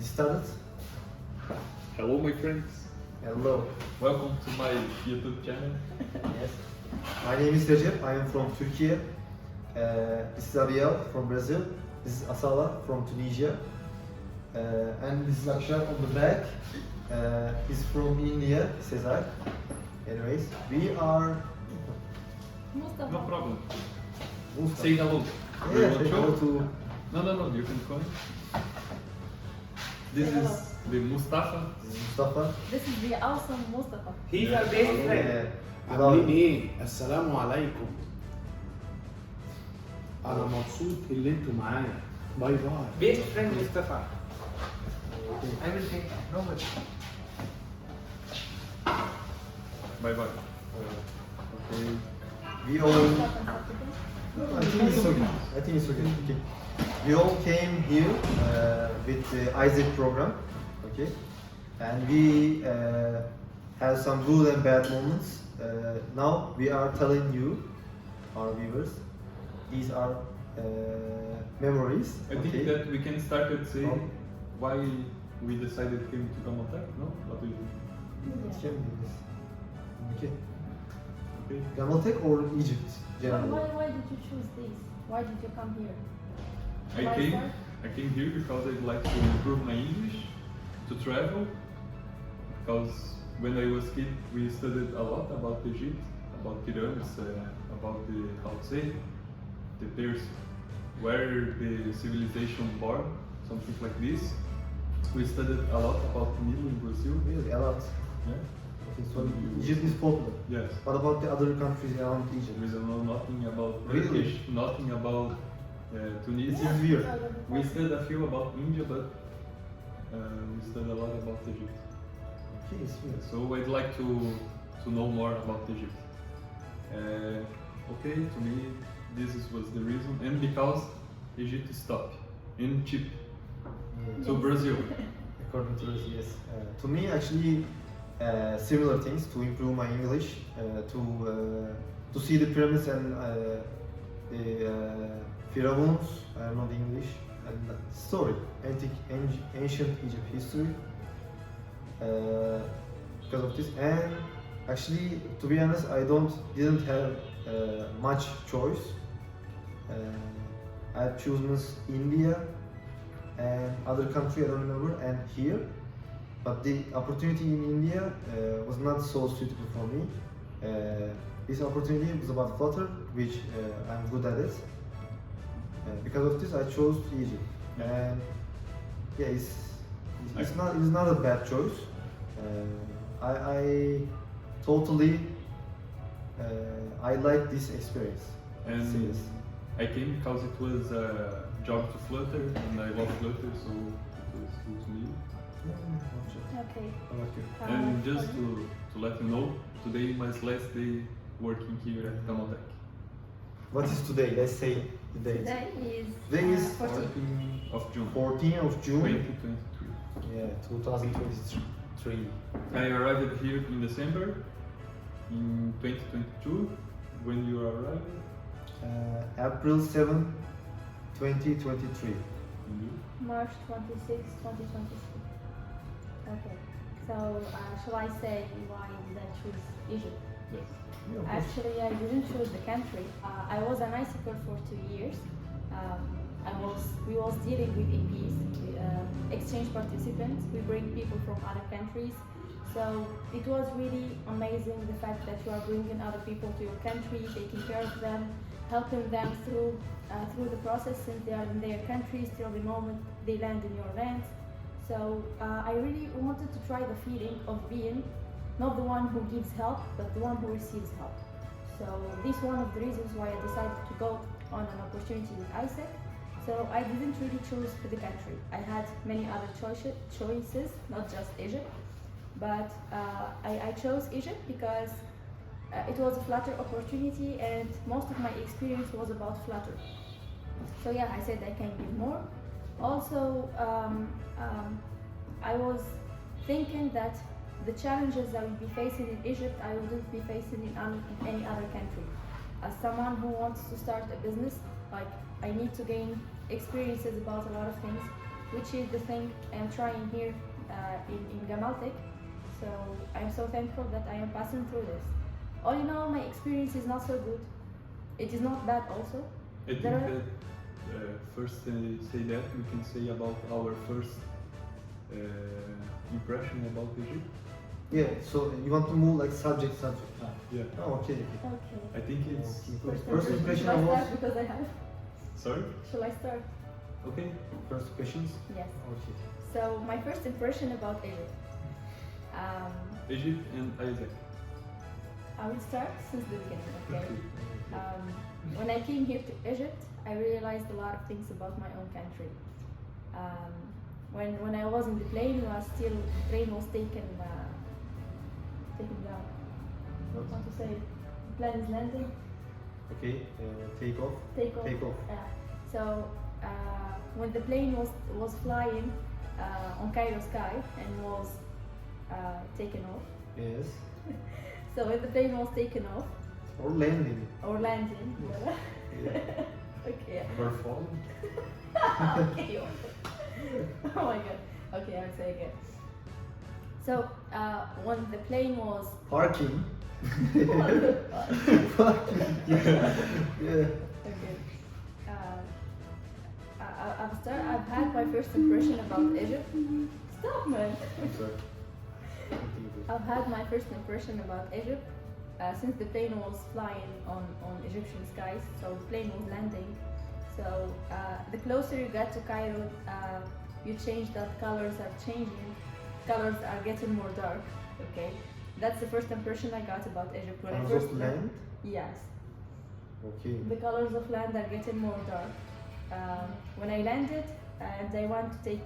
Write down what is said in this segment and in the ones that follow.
You started? Hello my friends, Hello. welcome to my YouTube channel. Yes. My name is Recep. I am from Turkey. This is Ariel from Brazil. This is Assala from Tunisia. And this is Akshat on the back. He's from India, Cesar. Anyways, we are... No problem. Mustafa. Say hello. Yeah, You want say hello to... No, you can come. This Say hello. is the Mustafa. This is Mustafa. This is the awesome Mustafa. He's our best friend. Yeah. عاملين ايه؟ السلام عليكم. انا مبسوط اللي انتوا معايا. باي باي. Best friend Mustafa. I will take nobody. Bye bye. Okay. We all... I think it's okay. I think it's okay. Okay. We all came here with the AIESEC program, okay, and we have some good and bad moments. Now we are telling you, our viewers, these are memories. I think that we can start at saying why we decided came to Gammal Tech, no? What do you think? Okay. Okay. Gammal Tech or Egypt, generally? Why did you choose this? Why did you come here? I came here because I'd like to improve my English, to travel, because when I was kid we studied a lot about Egypt, about pyramids, about the, how to say, the place where the civilization born, something like this. We studied a lot about Nilo in Brazil. Really, a lot. Yeah. Okay, so Egypt is popular. Yes. What about the other countries around Egypt? We don't know nothing about Really? Turkish, nothing about Tunisia. This is weird. We studied a few about India, but we studied a lot about Egypt. Okay, it's weird. So I'd like to know more about Egypt. Okay, to me was the reason, and because Egypt is top and cheap. Yeah. So Brazil. According to us, yes. To me, actually, similar things to improve my English, to see the pyramids and the pharaohs. I don't know the English and the story, ancient Egypt history. Because of this, and actually, to be honest, I didn't have much choice. I had chosen India and other country, I don't remember, and here. But the opportunity in India was not so suitable for me. This opportunity was about Flutter, which I'm good at it. Because of this, I chose Egypt. And yeah, it's not a bad choice. I totally I like this experience. And Seriously. I came because it was a job to Flutter, and I love Flutter, so it was good to me. Okay. How about you? And just to let you know, today my last day working here at Gammal Tech. What is today? Let's say the date. Today is, 14. 14th of June. 14th of June. 2023. Yeah, 2023. I arrived here in December in 2022. When you arrived? April 7, 2023. March 26, 2023. Okay. So, shall I say why did I choose Egypt? Yes. Yeah, of course. Actually, I didn't choose the country. I was an ICER for 2 years. We was dealing with EPs, exchange participants. We bring people from other countries. So it was really amazing the fact that you are bringing other people to your country, taking care of them, helping them through the process since they are in their countries till the moment they land in your land. So I really wanted to try the feeling of being not the one who gives help, but the one who receives help. So this is one of the reasons why I decided to go on an opportunity with AIESEC. So I didn't really choose the country. I had many other choices, not just Egypt. But I chose Egypt because it was a Flutter opportunity and most of my experience was about Flutter. So yeah, I said I can give more. Also, I was thinking that the challenges I would be facing in Egypt, I wouldn't be facing in any other country. As someone who wants to start a business, like I need to gain experiences about a lot of things. which is the thing I'm trying here in Gammal Tech. So I'm so thankful that I am passing through this. All in all, my experience is not so good. It is not bad also. I think There are- that first say that we can say about our first impression about Egypt. Yeah, so you want to move like subject. Yeah. Oh, okay. Okay. I think it's First impression Shall I was. start because I have? sorry. Shall I start? Okay. First questions. Yes. Okay. So my first impression about Egypt. Egypt and AIESEC. I will start since the beginning. Okay. When I came here to Egypt, I realized a lot of things about my own country. When I was in the plane, the plane was taken down. What? Want to say, the plane is landing. Okay. Take off. Take off. Take off. So when the plane was flying on Cairo sky and was taken off. Yes. So when the plane was taken off Or landing. or landing. Yeah. Okay. Or fall. Okay. Oh my god. Okay, I'll say again. So when the plane was Parking. okay. Parking. Yeah. I've had my first impression about Egypt. Stop, man. I'm sorry. I've had my first impression about Egypt since the plane was flying on Egyptian skies. So the plane was landing. So the closer you get to Cairo, you change that colors are changing. Colors are getting more dark. Okay, that's the first impression I got about Egypt when I Colors first of land? Yes, Okay. the colors of land are getting more dark. When I landed and I want to take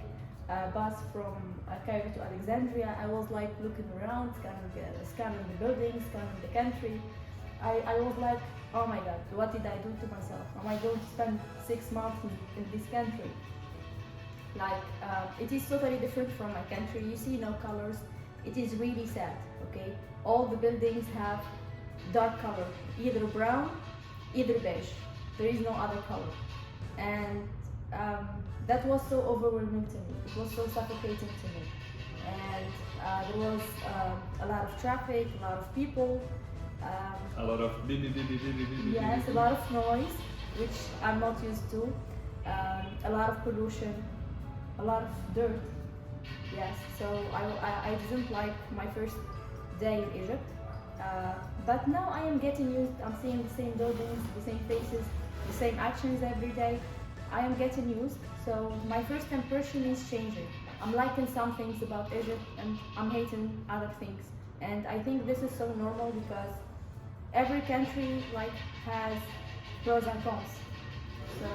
a bus from Cairo to Alexandria, I was like looking around, scanning the buildings, scanning the country. I was like, oh my god, what did I do to myself? Am I going to spend 6 months in this country? Like, it is totally different from my country. You see no colors. It is really sad, okay? All the buildings have dark color, either brown, either beige. There is no other color. And that was so overwhelming to me. It was so suffocating to me. And there was a lot of traffic, a lot of people. A lot of Yes, a lot of noise, which I'm not used to. A lot of pollution, a lot of dirt. Yes, so I didn't like my first day in Egypt. But now I am getting used. I'm seeing the same buildings, the same faces, the same actions every day. I am getting used. So my first impression is changing. I'm liking some things about Egypt and I'm hating other things. And I think this is so normal because every country has pros and cons. So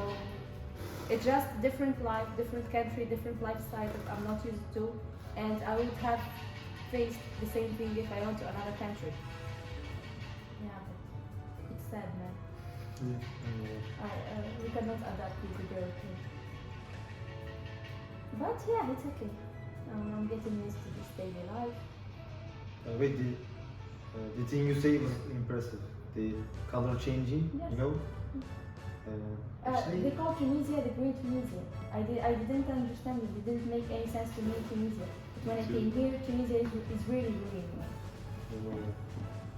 it's just different life, different country, different lifestyle that I'm not used to, and I would have faced the same thing if I went to another country. Yeah, but it's sad, man. We cannot adapt with the girl here. But yeah, it's okay. I'm getting used to this daily life. Wait, the thing you say was impressive. The color changing, Yes. you know? They call Tunisia the Great Tunisia. I didn't understand it. It didn't make any sense to me, Tunisia. But when I came here, Tunisia is really, really nice.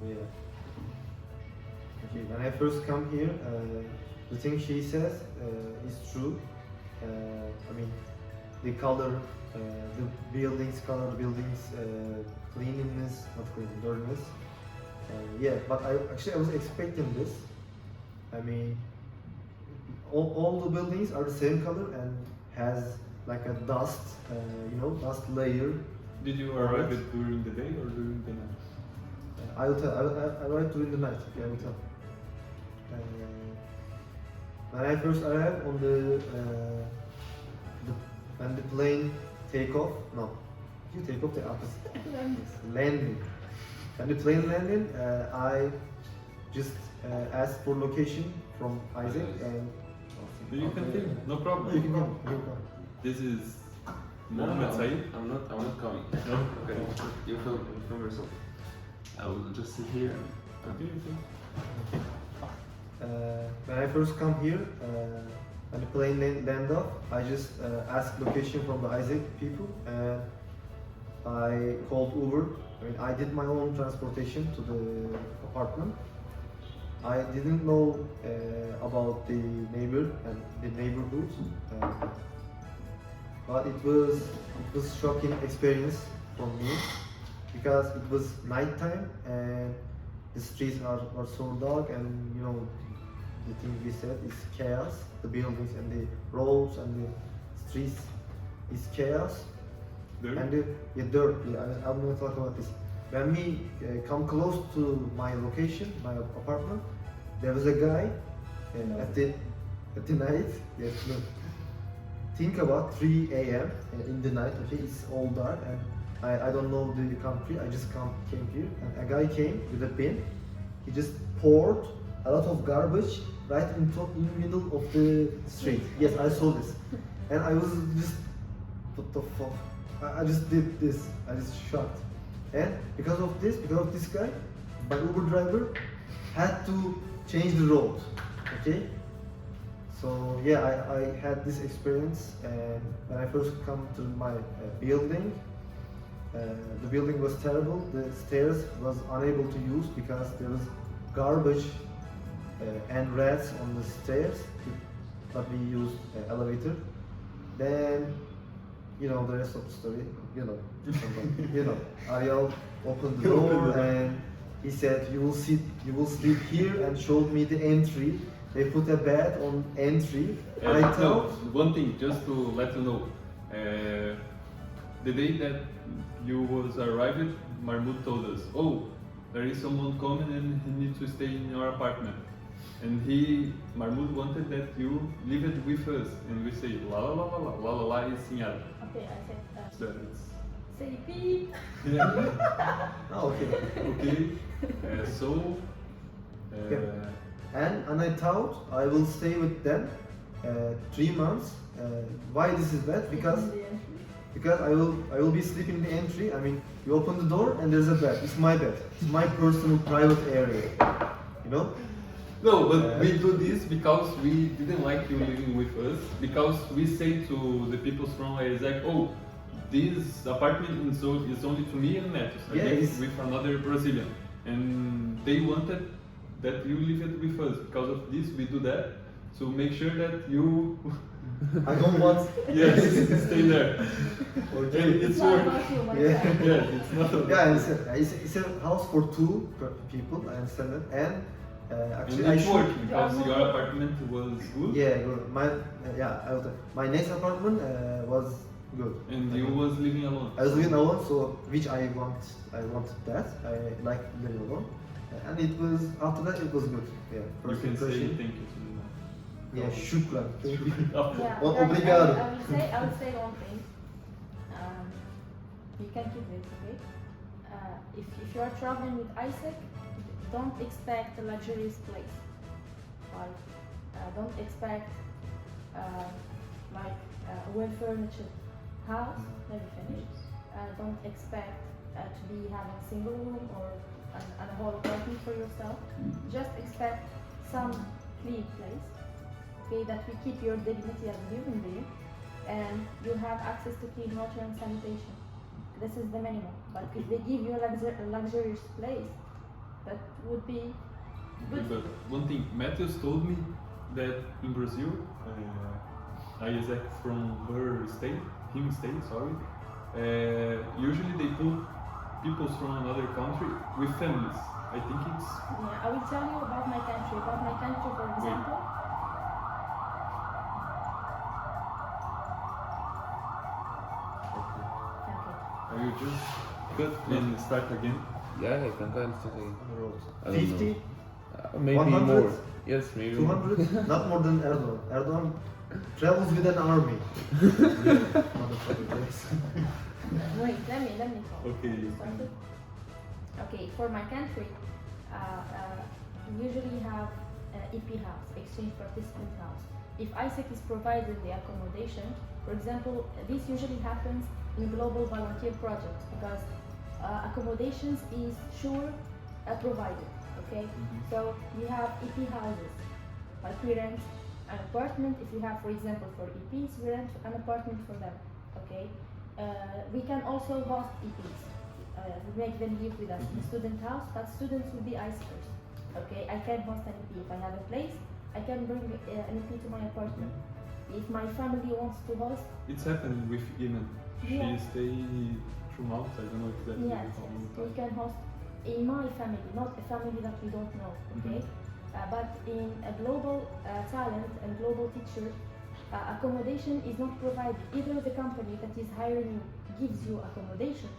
Yeah. Okay, when I first come here, the thing she says is true. I mean, the color, the buildings, cleanliness, not clean, dirtiness. Yeah, but I was expecting this. I mean, all the buildings are the same color and has like a dust, dust layer. Did you arrive it during the day or during the night? I will tell. I arrived during the night. Okay, I will tell. When I first arrived on when the plane take off, no, you take off the opposite. Landing. When the plane landed, I just asked for location from Isaac and. You continue, no problem. You can come. You can come. This is No, Mohammed Said. I'm not coming. No? Okay, you film yourself. I will just sit here. Continue. When I first come here, when the plane landed off, I just asked location from the AIESEC people and I called Uber. I mean, I did my own transportation to the apartment. I didn't know about the neighbor and the neighborhoods, but it was shocking experience for me because it was nighttime and the streets are so dark, and you know the thing we said is chaos. The buildings and the roads and the streets is chaos. Dirt? And dirt. Yeah, I'm going to talk about this. When we come close to my location, my apartment, there was a guy at the night. Yes, no. Think about 3 a.m. In the night. Okay, it's all dark, and I don't know the country. I just came here, and a guy came with a bin. He just poured a lot of garbage right in the middle of the street. Yes, I saw this, and I was just, what the fuck? I just did this. I just shocked, and because of this guy, my Uber driver had to change the road. Okay, so yeah, I had this experience, and when I first come to my building, the building was terrible. The stairs was unable to use because there was garbage and rats on the stairs, but we used elevator. Then, you know the rest of the story. You know, Ariel opened the door and he said, "You will sleep here," and showed me the entry. They put a bed on entry. I No, thought, one thing, just to let you know, the day that you was arrived, Mahmoud told us, "Oh, there is someone coming and he needs to stay in your apartment." And Mahmoud wanted that you live it with us, and we say la la la la la la la is senhora. Okay, I said, So it's say beep. yeah. oh, okay. Okay. So. Yeah. And I thought I will stay with them 3 months. Why this is bad? Because I will be sleeping in the entry. I mean, you open the door and there's a bed. It's my bed. It's my personal private area. You know? No, but we do this because we didn't like you living with us. Because we say to the people from AIESEC, "Oh, this apartment is only to me and Netos. I live Yes. with another Brazilian," and they wanted that you live it with us. Because of this, we do that to make sure that you I don't want. yes stay there. Okay. And It's it's not work. about you, my Yeah. friend. Yeah, it's not. Yeah, I understand. It's a house for 2 people. I understand that. And And actually, I it's should. working because your apartment was good. Yeah, good. My next apartment was good. And you was living alone. I was living alone, so which I wanted that. I like living alone, and it was after that it was good. Yeah. You First can say impression. thank you to them. Yeah, shukran. Thank you. Yeah, Oh, guys, obrigado. I would say one thing. You can keep it, okay? If you are traveling with AIESEC, don't expect a luxurious place. Like, don't expect a well-furnished house. Let me finish. Don't expect to be having a single room or a whole apartment for yourself. Just expect some clean place. Okay, that will keep your dignity as a human being, and you have access to clean water and sanitation. This is the minimum. But if they give you a luxurious place, that would be good. But one thing, Matthews told me that in Brazil, AIESEC from him state, sorry, usually they put people from another country with families. I think it's Yeah, I will tell you about my country. For example. Okay. I will just cut and start again. Yeah, I can start again. On the road. I don't 50, know. Maybe 100? more. Yes, maybe 200, not more than Erdogan. Erdogan travels with an army. Motherfucker, yes. Wait, let me talk. Okay. Started? Okay, for my country, we usually have EP house, exchange participant house. If AIESEC is providing the accommodation, for example, this usually happens in global volunteer projects because accommodations is provided. Okay, so we have EP houses, like we rent an apartment. If we have, for example, for EPs, we rent an apartment for them. Okay. We can also host EPs. We make them live with us in a student house, but students will be ICERs. Okay. I can host an EP if I have a place. I can bring an EP to my apartment. If my family wants to host. It's happened with Iman. Yeah. She stayed 2 months. I don't know exactly Yes, how yes. long We time. can host in my family, not a family that we don't know, okay? But in a global talent and global teacher, accommodation is not provided. Either the company that is hiring you gives you accommodation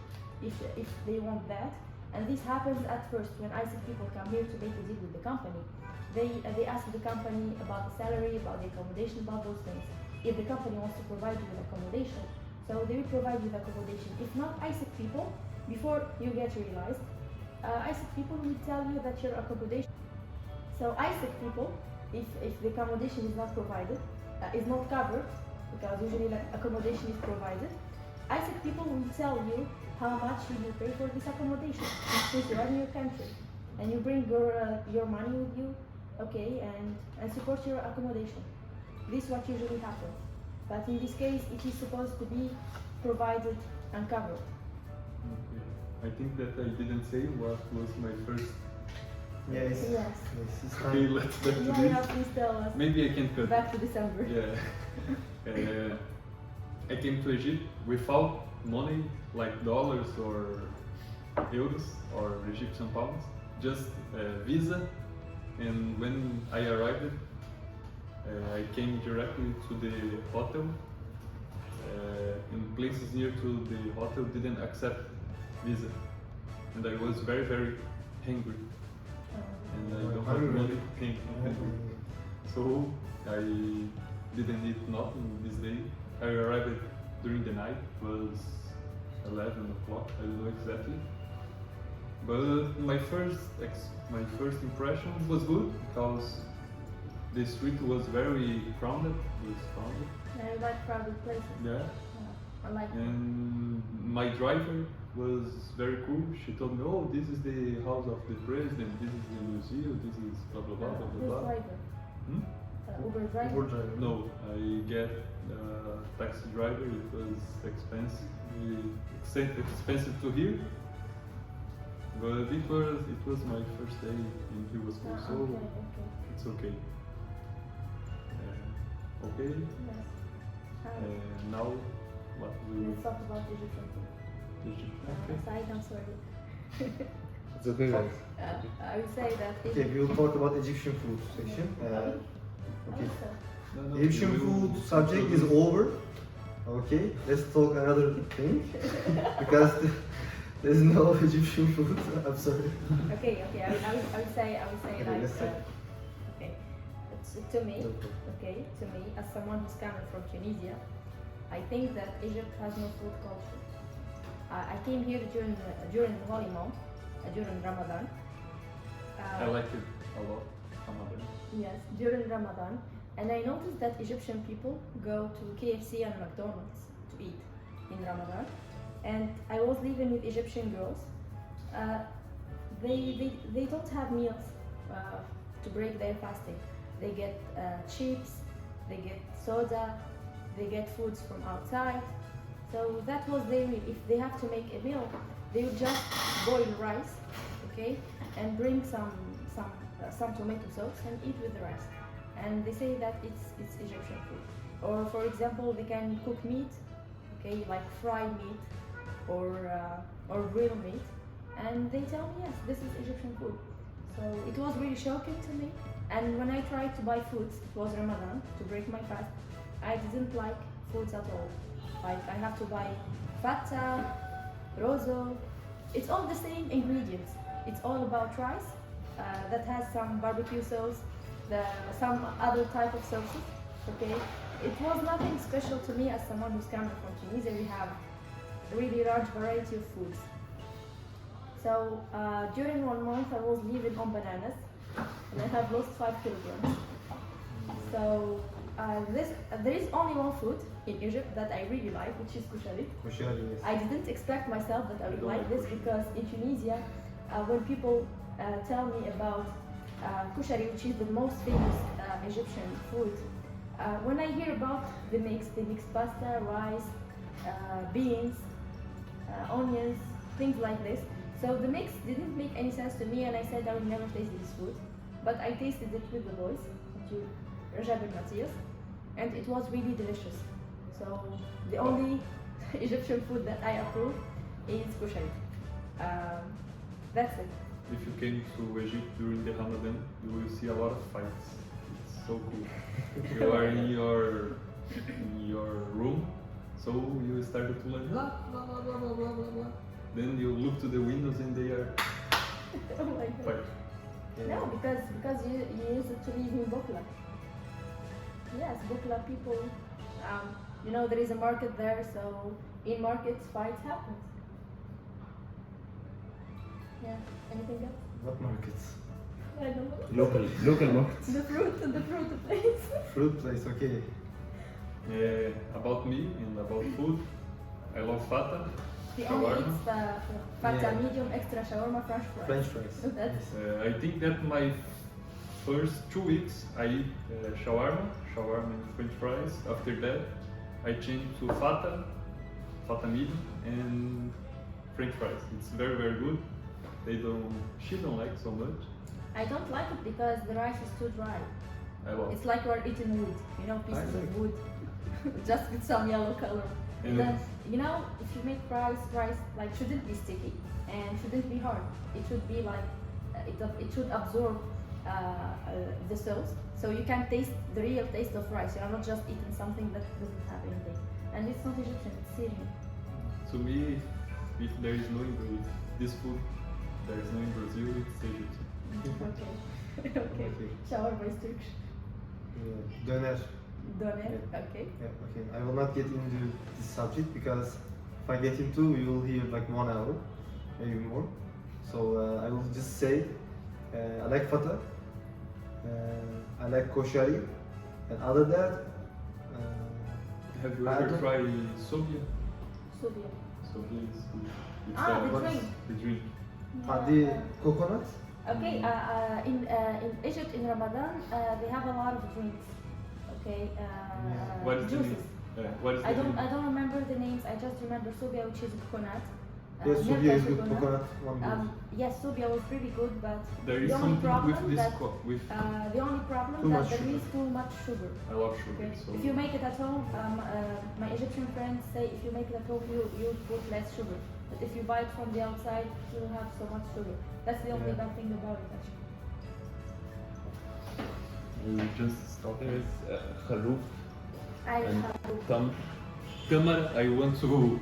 if they want that, and this happens at first when ISEC people come here to make a deal with the company. They ask the company about the salary, about the accommodation, about those things. If the company wants to provide you with accommodation, so they will provide you with accommodation. If not, ISEC people, before you get realized, ISEC people will tell you that your accommodation. So ISEC people, if the accommodation is not provided, is not covered, because usually like, accommodation is provided, ISEC people will tell you how much you will pay for this accommodation since you are in your country, and you bring your money with you, okay, and support your accommodation. This is what usually happens. But in this case, it is supposed to be provided and covered. Okay. I think that I didn't say what was my first. Yes. Yes. It's Okay, time. let's back to Yeah, this. yeah, please tell us. Maybe I can cut. Back to December. Yeah. I came to Egypt without money, like dollars or euros or Egyptian pounds, just visa. And when I arrived, I came directly to the hotel. And places near to the hotel didn't accept visa, and I was very, very hungry. And I don't have money. So I didn't eat nothing this day. I arrived during the night, it was 11 o'clock, I don't know exactly. But my first impression was good because the street was very crowded. I like crowded places. Yeah. I like And my driver was very cool. She told me, "Oh, this is the house of the president. This is the museum. This is blah blah blah blah Who's blah." blah. driver? Hmm? Uber driver? Uber driver. No, I get taxi driver. It was expensive. Expensive to hear. But it was my first day and he was cool, so Okay. it's okay. Okay. Yes. Now what we Let's talk about Egyptian food. Egypt. Okay. Aside, I'm sorry. It's okay, guys. I would say that Okay, we will talk about Egyptian food section. Okay. Also, No, Egyptian we will- food subject is over. Okay, let's talk another thing because there's no Egyptian food. I'm sorry. okay. I would say Okay, like let's say. okay. To me, as someone who's coming from Tunisia, I think that Egypt has no food culture. I came here during the holy month, during Ramadan. I like it a lot. Ramadan. Yes, during Ramadan, and I noticed that Egyptian people go to KFC and McDonald's to eat in Ramadan. And I was living with Egyptian girls. They don't have meals to break their fasting. They get chips, they get soda, they get foods from outside. So that was their meal. If they have to make a meal, they would just boil rice, okay, and bring some tomato sauce and eat with the rice. And they say that it's Egyptian food. Or for example, they can cook meat, okay, like fried meat or real meat, and they tell me yes, this is Egyptian food. So it was really shocking to me. And when I tried to buy foods, it was Ramadan to break my fast. I didn't like foods at all. Like I have to buy fata, rozo. It's all the same ingredients. It's all about rice that has some barbecue sauce, some other type of sauces. Okay, it was nothing special to me as someone who's coming from Tunisia. We have a really large variety of foods. So during 1 month, I was living on bananas, and I have lost 5 kilograms. So there is only one food in Egypt that I really like, which is kushari. Kushari, yes. I didn't expect myself that I would like this because in Tunisia, when people tell me about kushari, which is the most famous Egyptian food, When I hear about the mixed pasta, rice, beans, onions, things like this. So the mix didn't make any sense to me, and I said I would never taste this food. But I tasted it with the boys, with Recep and Matthias, and it was really delicious. So the only Egyptian food that I approve is koshari. That's it. If you came to Egypt during the Ramadan, you will see a lot of fights. It's so cool. You are in your room, so you started to like blah blah blah blah blah blah blah blah. Then you look to the windows and they are Oh my god. fighting. No, because you used to live in Bokla. Yes, Bokla people. You know there is a market there, so in markets fights happen. Yeah. Anything else? What markets? I don't know. Local markets. The fruit place. Fruit place, okay. About me and about food, I love fata, The only shawarma. eats fata Yeah. medium, extra shawarma, French fries. French fries. That's I think that my first 2 weeks I eat shawarma and French fries. After that, I changed to fata medium and French fries. It's very very good. She don't like so much. I don't like it because the rice is too dry. I love. It's like you're eating wood, you know, pieces of wood, just with some yellow color. And Then, you know, if you make rice like shouldn't be sticky and shouldn't be hard. It should be like it should absorb the sauce, so you can taste the real taste of rice. You're not just eating something that doesn't have anything. And it's not Egyptian; it's Syrian. To me, if there is no this food, there is no in Brazil. It's Egypt. Okay. Okay. Okay. Shawarma is Turkish. Döner. Doner. Yeah. Okay. Yeah, okay. I will not get into this subject because if I get into, we will hear like 1 hour, maybe more. So I will just say I like fata, I like koshari, and other than Have you I ever don't- tried sobia? Sobia. Sobia is good. It's The what drink. the drink. the coconut. Okay, in Egypt in Ramadan they have a lot of drinks. Okay, What is the juices. name? What is the name? I don't remember the names. I just remember sobia, which is coconut. Yes, milk sobia and is good. Coconut one good. Yes, sobia was really good, but There is the only something problem with this that with the only problem Too that much there sugar. is too much sugar. I love sugar. Okay. So If you make it at home, my Egyptian friends say if you make it at home, you put less sugar. But if you buy it from the outside, you have so much sugar. That's the only Yeah. bad thing about it, actually. we just stop There there. is kharoof I and have tamr. Tamara, I want to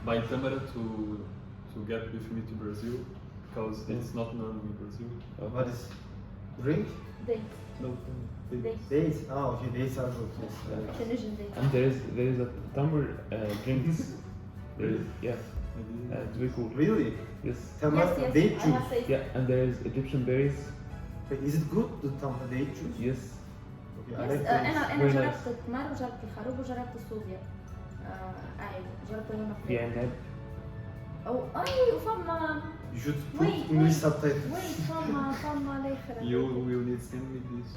buy Tamara to get with me to Brazil because it's not known in Brazil. What is drink? dates. No, Dates. Dates. Oh, okay, dates are good. Yes. Tunisian dates. And there is a tamr drinks. There is, yeah, it's very cool. Really? Yes. Tamar Yes, yes, date I juice. have tasted. Yeah, and there is Egyptian berries. Wait, is it good the tamar date juice? Yes. Okay, I Yes, like انا dates. Very جربت التمر وجربت الخروب وجربت الصوبيا. ايوه جربت اللون في عنب. او اي وفما You should put Wait, English wait. subtitles. ويت فما الاخر. you will need to send me this.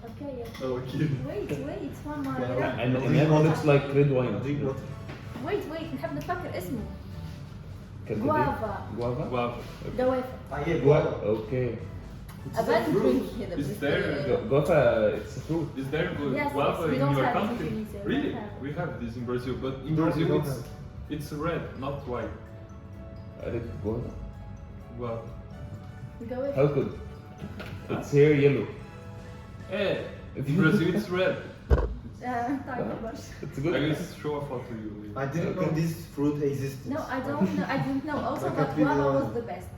اوكي Oh, okay. ويت فما Yeah. And عنب looks like red wine. Drink water. ويت نحب نتفكر اسمه. Calculated. Guava. Guava. Wow. دوافع. Ah, yeah, Guava. guava. Okay. It's أبان a fruit. drink هذا Is بس- there- Guava, it's a fruit. Is there Yes, guava yes, we in don't your have it in country? Tunisia, we Really? don't have it. We have this in Brazil, but in No, we Brazil don't it's red, not white. Red guava. Wow. دوافع. How good? It's here yellow. Eh, in Brazil it's red. طيب برشا. It's I good. will show a photo to you. I didn't know Okay. this fruit existed. No, I don't know. I didn't know also, Like but a video guava one. was the best.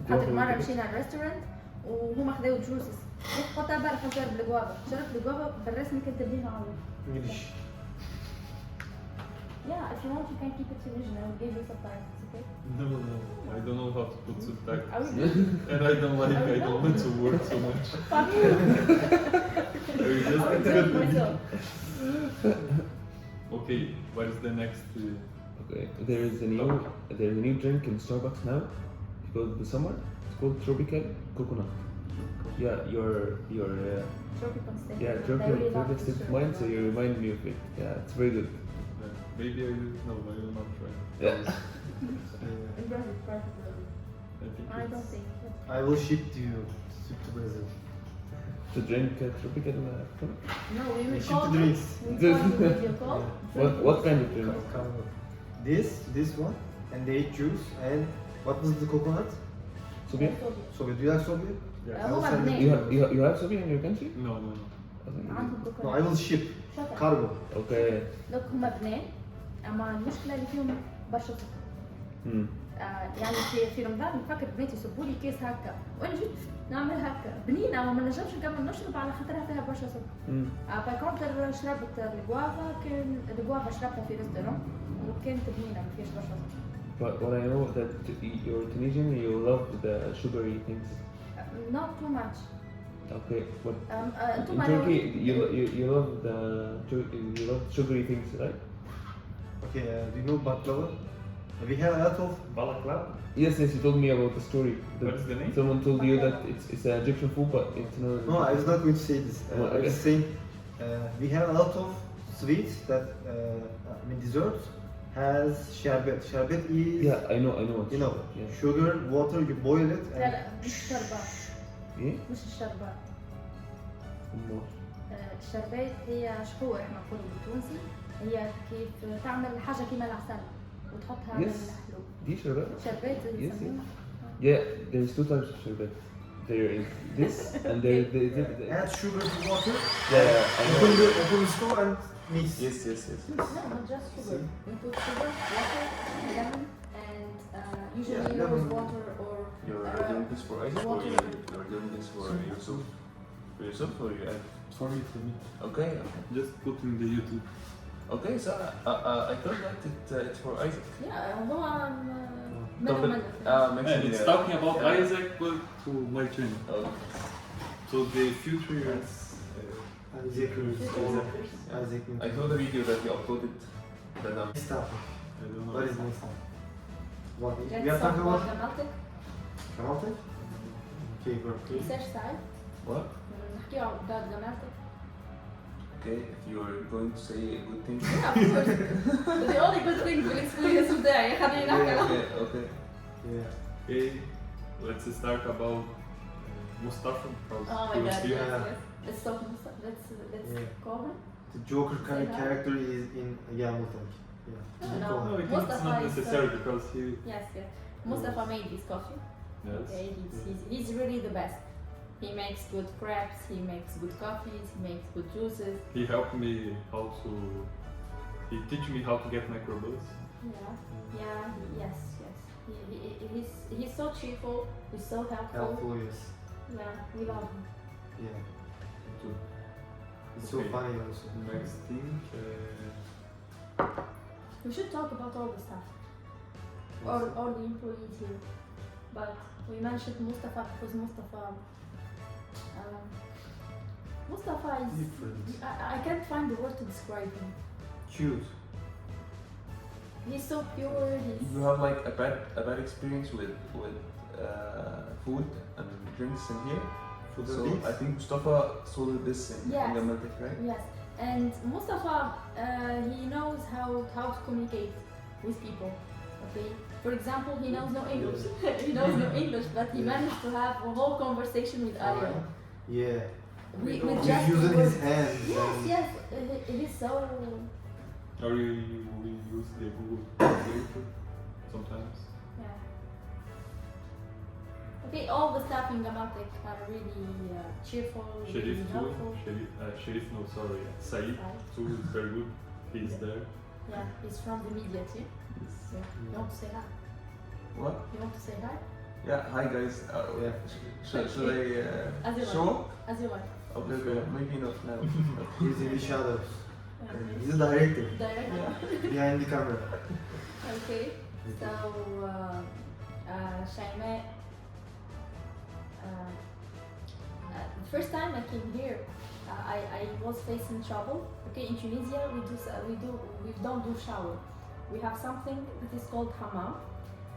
Guava خاطر was مرة the best. مشينا الريستورانت وهما خذاو جوسس. قلت برا نجرب الجوافا، جربت الجوافا بالرسمي كاتبين على. English. Yeah, if you want, you can keep it Tunisian. I will give you subtitles, okay? No, I don't know how to put I subtitles. will. And I don't want to work so much. Fuck you. I will just I will do it myself. Okay, what is the next? Okay. There is a new drink in Starbucks now because of the summer. It's called tropical coconut. Yeah, your Tropical state. yeah, They really love tropical this state of sugar. mind. So you remind me of it. Yeah, it's very good. Maybe I will. No, I will not try. Yeah. In Brazil, particularly. I don't think. I will ship to you to Brazil. To drink tropical fruit. No, we will Ship call to you. drinks. We call you video call. What kind of drink? This one, and they juice, and what was the coconut? Sobia? Sorbet. Do you like sorbet? Yeah. I will هو send it to لبنان. You have Sobia in your country? No, no, no. عندهم No, I كوكونات. will ship شكرا. cargo. Okay. لك هم بنان اما المشكله اللي فيهم برشا سكر. Hmm. يعني في رمضان نفكر بناتي يصبوا لي كيس هكا وانا جيت نعمل هكا بنينه وما نجمش نكمل نشرب على خاطرها فيها برشا سكر. Hmm. باي كونتر شربت الجوافا كان الجوافا شربتها في ريستورون وكانت بنينه ما فيهاش برشا سكر. But what I know that you're Tunisian, you love the sugary things. Not too much. Okay. What? انتم In Turkey, you love you love sugary things, right? Okay, do you know baklava? We have a lot of Balaclava? Yes, you told me about the story. What's the name? Someone told you that it's an Egyptian food, but it's not. No, I was not going to say this. Oh, I was okay. saying we have a lot of sweets that I mean desserts has sherbet. Sherbet is Yeah, I know. you know Yeah. sugar, water. You boil it لا and لا مش الشربات إيه؟ مش الشربات. أمال. الشربات هي شحور احنا نقولوا بالتونسي هي كيف تعمل حاجه كيما العسل وتحطها على Yes. الحلوب. دي شربات. شربات Yes, يسموها. Yeah, there's two types of sherbet. There is this, and there the add sugar to water. yeah, I Open know. the store and mix. Yes. No, not just sugar. We put sugar, water, lemon, and usually Yeah, rose lemon. water or You're doing this for Isaac or water. you're doing this for yourself? For yourself or you add? For me, for me. Okay. Just put in the YouTube. Okay, so I thought that it's for Isaac. Yeah, هو طب منه mention And it's talking about Isaac but to my channel. Oh, So the future is Isaac. Isaac. I saw the video that you uploaded. That Next stuff. I don't know. What is next stuff? What? We Let's are talk talking about about Gammal Tech Gammal Tech? Okay, good. research side. what? نحكيو about Gammal Tech. Okay, if you're going to say a good thing. Yeah, of course. The only good thing بالاكسبيرينس بتاعي خليني نحكي عنها. Okay. Yeah. Okay, let's start about Mustafa because Oh my he was god, here. yes, yes. Let's talk Mustafa. Let's Yeah. call him. The Joker kind of Say hi. character is in Gammal Tech. Yeah. No, No, I think Mustafa it's not is, necessary because he. Yes, yes. Mustafa made this coffee. Yes. Okay, he's really the best. He makes good crepes, he makes good coffees, he makes good juices. He helped me how to. He teach me how to get microbills. Yeah, yes. He's so cheerful, he's so helpful. Helpful, yes. Yeah, we love him. Yeah. Too. It's so Okay. funny also. Next thing. We should talk about all the stuff. All the employees here. But we mentioned Mustafa because Mustafa is... Different. I can't find the word to describe him. Cute. He's so pure, he's... You have like a bad experience with food and drinks in here. Food and So drinks? I think Mustafa sold this in Yes. Gammal Tech, right? Yes, and Mustafa, he knows how to communicate with people. Okay, for example, he knows no English. He knows no English, but he managed to have a whole conversation with Ariel. Yeah. With He's just using words. his hands. Yes, and yes, it is so. Or we use the Google Translator sometimes. Yeah. Okay, all the staff in Gammal Tech are really cheerful, Sharif really too. helpful. Sharif, no, sorry. Said Right. too is very good. He's there. Yeah, he's from the media too. So, you want to say hi? What? You want to say hi? Yeah. Hi guys. Yeah. Should I As you show? like. As you like. Okay. Maybe not now. He's in the shadows. Okay. He's the director Direct. behind the camera. Okay, so Shaima, the first time I came here, I was facing trouble. Okay, in Tunisia we don't do shower. We have something that is called hammam.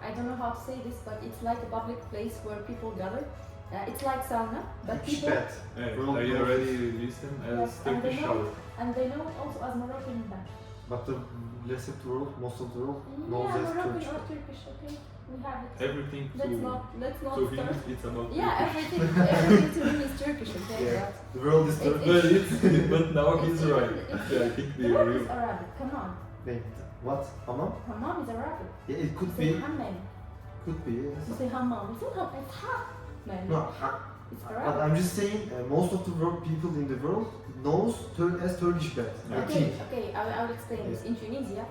I don't know how to say this, but it's like a public place where people gather It's like sauna, but Turkish people bath. I World already list them as Yes, and Turkish they know- shower. and they know it also as Moroccan bath. But the rest of the world, most of the world knows Yeah, as Moroccan Turkish or bath. Turkish, okay? We have it. Everything Let's not to him, start. it's about Yeah, Turkish. everything to him is Turkish, okay? Yeah, the world is It- Turkish. But, but now But he's it's- right. it's- Yeah, I think the they word real. is Arabic, come on. Wait, what? Hammam? Hammam is Arabic. Yeah, it could You say be. hammam. Could be, yes. You say hammam. It's not hammam, it's ha. Man, No, it's but Arabic. I'm just saying, most of the world, people in the world knows as Turkish bath. I Okay, think. okay, I will explain this. In Tunisia,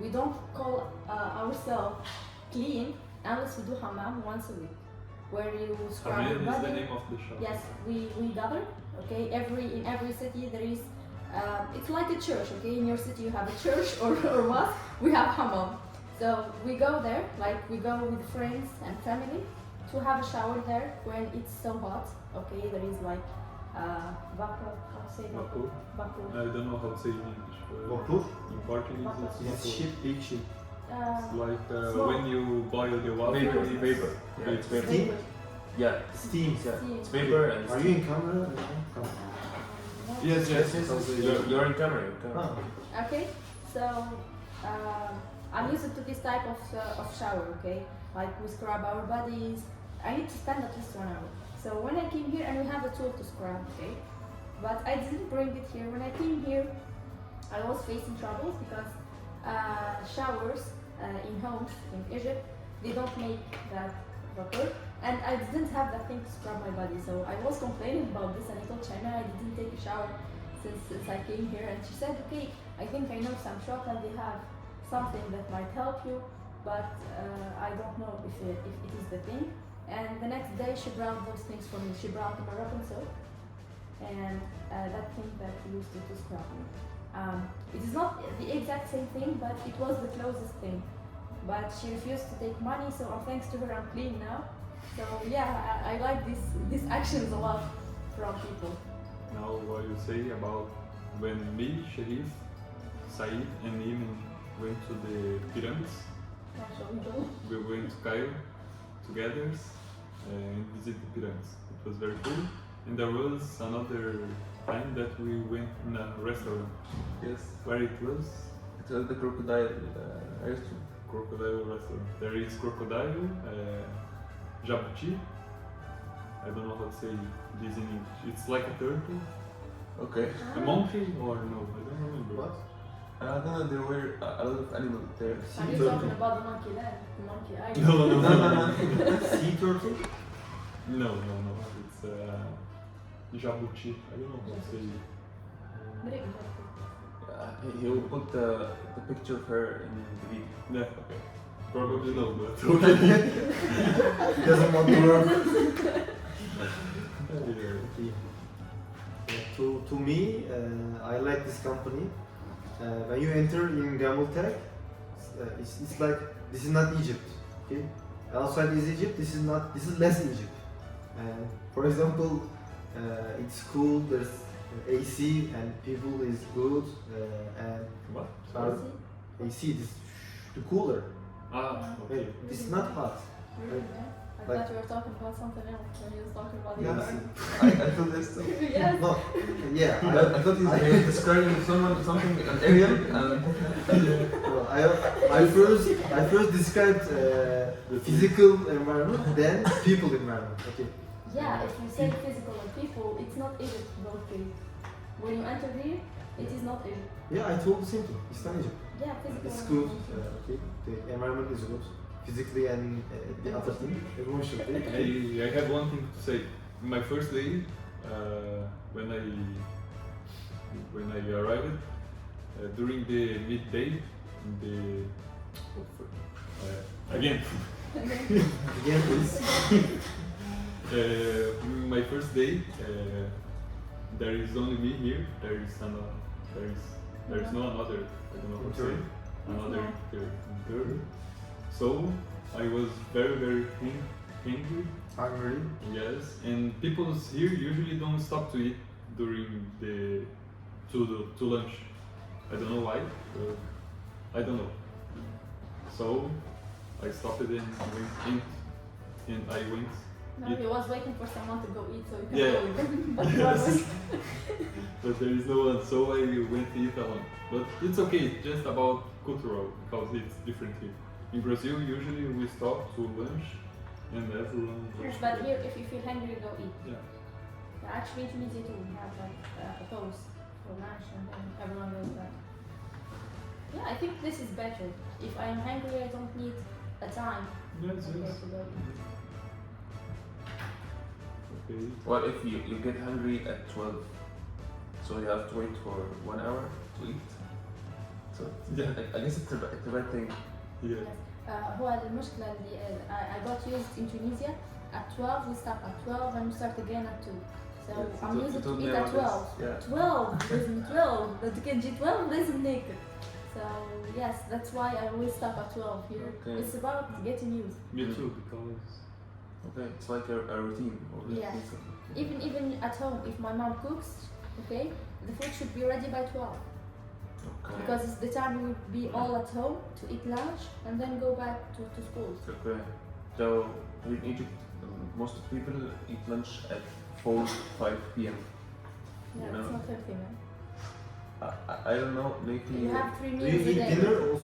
we don't call ourselves clean unless we do hammam once a week, where you scrub your Hammam is the body. name of the shower. Yes, we gather. Okay, in every city there is. It's like a church. Okay, in your city you have a church or mosque. We have hammam. So we go there, like we go with friends and family, to have a shower there when it's so hot. Okay, there is like vapor. How to say vapor? Vapor. Vapor. I don't know how to say in English. But Vapor? in Portuguese, Vapor. it's It's vapor. ship, big ship. It's like Small. when you boil the water. Vapor, it's vapor. Yeah, it's vapor. Steam? Yeah, Steam. yeah. Steam. It's vapor and Are you in camera? Yes, yes, yes, yes. You're in camera. You're in camera. Ah, Okay, so I'm used to this type of shower, okay? Like we scrub our bodies. I need to spend at least 1 hour. So when I came here, and we have a tool to scrub, okay? But I didn't bring it here. When I came here, I was facing troubles because showers in homes in Egypt, they don't make that vapor. And I didn't have that thing to scrub my body. So I was complaining about this and I told China I didn't take a shower since I came here. And she said, okay, I think I know some shop and they have something that might help you, but I don't know if it is the thing. And the next day she brought those things for me. She brought the Moroccan soap and that thing that we used to scrub me. It is not the exact same thing, but it was the closest thing. But she refused to take money, so thanks to her I'm clean now. So yeah, I like these actions a lot from people. Now what you say about when me, Sharif, Said and Iman went to the pyramids. Yeah, shall we go? We went to Cairo together and visit the pyramids. It was very cool. And there was another time that we went in a restaurant. Yes. Where it was? It was the crocodile restaurant. Crocodile restaurant. There is crocodile, jabuti. I don't know how to say this in English. It's like a turtle. Okay. A monkey or no? I don't remember. what? I don't know, there were a lot of animals there. Are you talking about the monkey land? The monkey eye? No, no, no, No, no, no. Sea turtle? No, no, no. It's jabuti. I don't know how to say it. He will put the picture of her in the video. Yeah, okay. Probably no, but Doesn't want to work. yeah. Okay. To me, I like this company. When you enter in Gammal Tech, it's like this is not Egypt. Okay, outside is Egypt. This is less Egypt. For example, it's cool. There's AC and people is good. And What? AC, this the cooler. Ah, okay. This is not hot. Really, yeah? I Like- thought you were talking about something else when you was talking about the Yeah, other. I feel this too. Yes. No, yeah. I thought he was describing something, an alien, and Well, I first described the physical environment, then people environment. Okay. Yeah, if you say physical and people, it's not Egypt both ways. When you enter here, it is not Egypt. Yeah, I told the same thing. It's not Egypt. Yeah, physical. It's and good. people. Okay. The environment is good. Physically and the other thing, emotionally. I have one thing to say. My first day, when I arrived, during the midday, again, Again, please. my first day, there is only me here. There is no another. I don't know what to say. Intern? Another intern. So I was very hungry. Hungry. Yes, and people here usually don't stop to eat during to lunch. I don't know why. I don't know. So I stopped it and went No, Eat. he was waiting for someone to go eat so he can Yeah. go with him. But he was But there is no one, so I went to eat alone. But it's okay, it's just about cultural, because it's different here. In Brazil, usually we stop to lunch and everyone goes But to here, if you feel hungry, go eat. Yeah. Actually, in Tunisia too, we have like a pause for lunch and then everyone goes back. Yeah, I think this is better. If I am hungry, I don't need a time Yes, okay, yes. to go eat. Okay. What if you get hungry at 12? So you have to wait for 1 hour to eat? So Yeah. I guess it's a bad thing. Yeah. هو المشكلة اللي I got used in Tunisia at 12 we stop at 12 and we start again at 2. So Yes, I'm you used to told me eat at about 12. this, yeah. 12 لازم 12 بدك تجي 12 لازم ناكل. So yes, that's why I always stop at 12 here. Okay. It's about getting used. Me too, because Okay, it's like a routine. Or Yes. something. Even at home, if my mom cooks, okay, the food should be ready by 12 Okay. because it's the time we would be all at home to eat lunch and then go back to school. Okay. So in Egypt, most people eat lunch at 4, 5 p.m. Yeah, You know? it's not healthy, man. I don't know, maybe. You have 3 Do meals you a eat day. dinner or